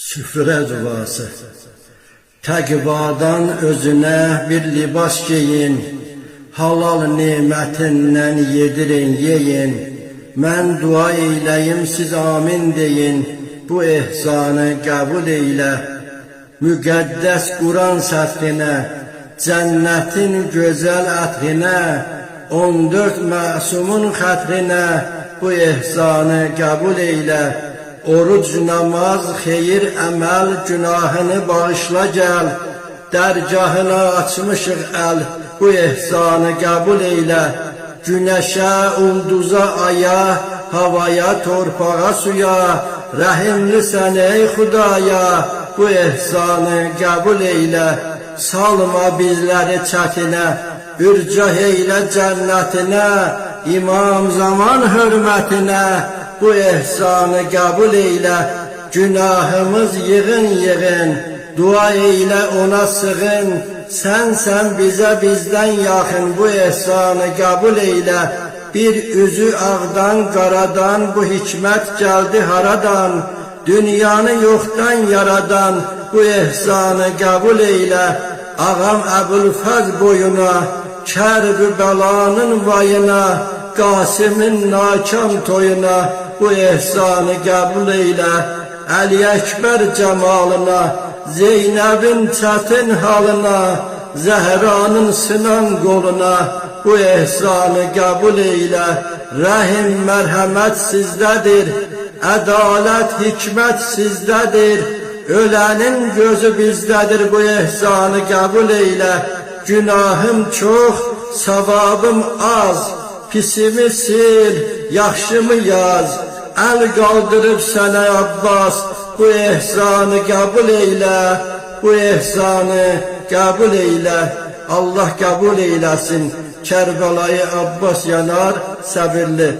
Süfrə duası. Təqvadan özünə bir libas giyin, halal nemətindən yedirin, yeyin. Mən dua eyləyim, siz amin deyin, bu ehsanı qəbul eylə. Müqəddəs Quran səthinə, cənnətin gözəl ətrinə, 14 məsumun xətrinə, bu ehsanı qəbul eylə. Oruc, namaz, xeyir, əməl, günahını bağışla gəl. Dərgahına açmışıq əl, bu ehsanı qəbul eylə. Günəşə, ulduza, aya, havaya, torpağa, suya, rəhimlisən ey Xudaya, bu ehsanı qəbul eylə. Salma bizləri çətinə, ürcah eylə cənnətinə, İmam Zaman hörmətinə, bu ehsanı qəbul eylə. Günahımız yığın yığın, dua eylə ona sığın. Sən bizə bizdən yaxın, bu ehsanı qəbul eylə. Bir üzü ağdan qaradan, bu hikmət gəldi haradan? Dünyanı yoxdan yaradan, bu ehsanı qəbul eylə. Ağam Əbülfəz boyuna, Kərb-ü bəlanın vayına, Qasimin nakam toyuna, bu ehsanı qəbul eylə. Əli Əkbər cəmalına, Zeynəbin çətin halına, Zəhranın sınan qoluna, bu ehsanı qəbul eylə. Rəhim, mərhəmət sizdədir, ədalət, hikmət sizdədir. Ölənin gözü bizdədir, bu ehsanı qəbul eylə. Günahım çox, savabım az, pisimi sil, yaxşımı yaz. Əl qaldırıb sənə Abbas, bu ehsanı qəbul eylə. Bu ehsanı qəbul eylə. Allah qəbul eyləsin. Kərbəlayı Abbas yanar, səbirli.